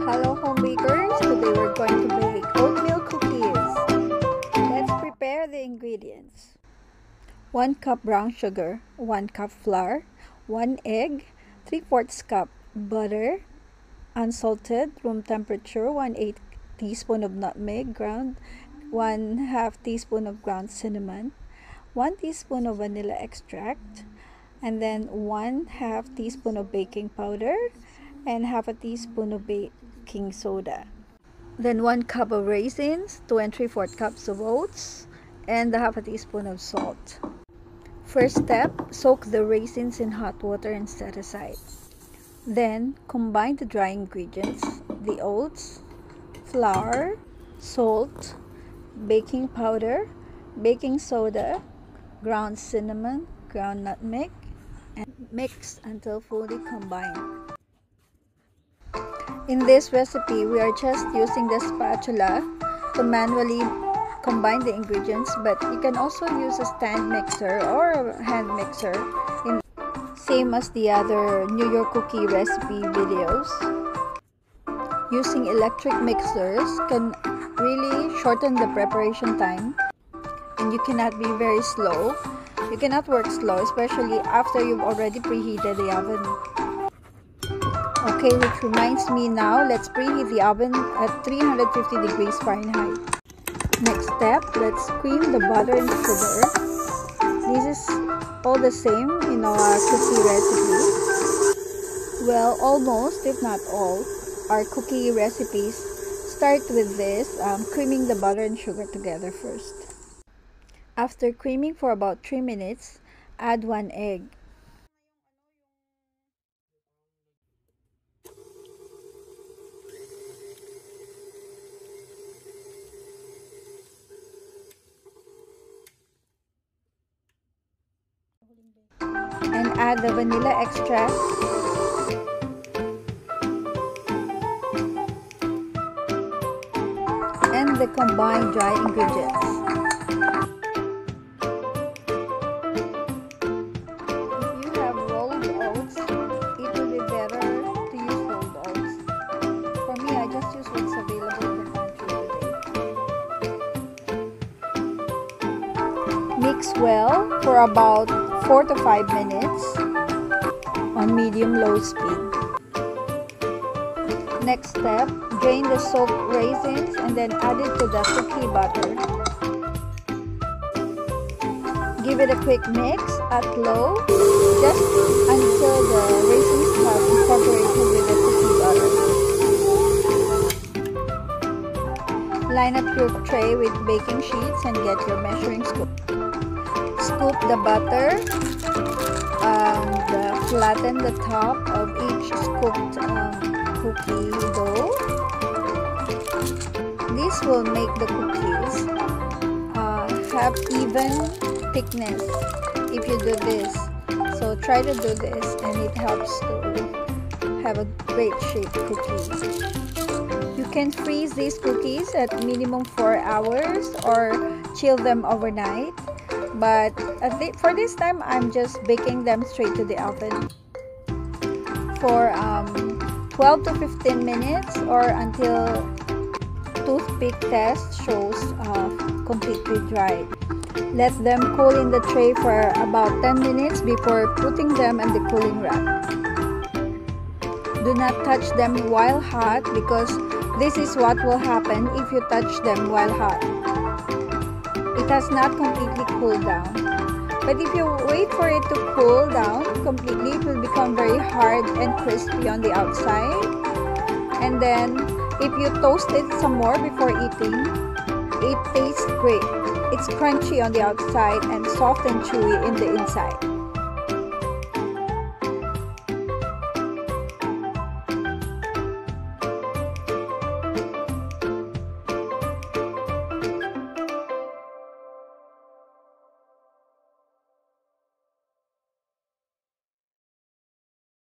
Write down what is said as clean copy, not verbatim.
Hello home bakers, today we're going to bake oatmeal cookies. Let's prepare the ingredients. 1 cup brown sugar, 1 cup flour, 1 egg, 3/4 cup butter, unsalted, room temperature, 1/8 teaspoon of nutmeg ground, 1/2 teaspoon of ground cinnamon, 1 teaspoon of vanilla extract, and then 1/2 teaspoon of baking powder, and 1/2 teaspoon of baking soda. Then 1 cup of raisins, 2 3/4 cups of oats, and 1/2 teaspoon of salt. First step, soak the raisins in hot water and set aside. Then combine the dry ingredients, the oats, flour, salt, baking powder, baking soda, ground cinnamon, ground nutmeg, and mix until fully combined. In this recipe, we are just using the spatula to manually combine the ingredients, but you can also use a stand mixer or a hand mixer, same as the other New York cookie recipe videos. Using electric mixers can really shorten the preparation time, and you cannot be very slow. You cannot work slow, especially after you've already preheated the oven. Okay, which reminds me now, let's preheat the oven at 350 degrees Fahrenheit. Next step, let's cream the butter and sugar. This is all the same in our cookie recipe. Well, almost, if not all, our cookie recipes start with this, creaming the butter and sugar together first. After creaming for about 3 minutes, add 1 egg. And add the vanilla extract, and the combined dry ingredients. If you have rolled oats, it will be better to use rolled oats. For me, I just use what's available in the pantry today. Mix well for about 4 to 5 minutes on medium-low speed. Next step, drain the soaked raisins and then add it to the cookie butter. Give it a quick mix at low, just until the raisins have incorporated with the cookie butter. Line up your tray with baking sheets and get your measuring scoop. Scoop the butter and flatten the top of each scooped cookie dough. This will make the cookies have even thickness if you do this. So try to do this, and it helps to have a great shaped cookie. You can freeze these cookies at minimum 4 hours or chill them overnight. But for this time, I'm just baking them straight to the oven for 12 to 15 minutes, or until toothpick test shows completely dry. Let them cool in the tray for about 10 minutes before putting them in the cooling rack. Do not touch them while hot, because this is what will happen if you touch them while hot. It has not completely cooled down. But if you wait for it to cool down completely, it will become very hard and crispy on the outside. And then if you toast it some more before eating, it tastes great. It's crunchy on the outside and soft and chewy in the inside.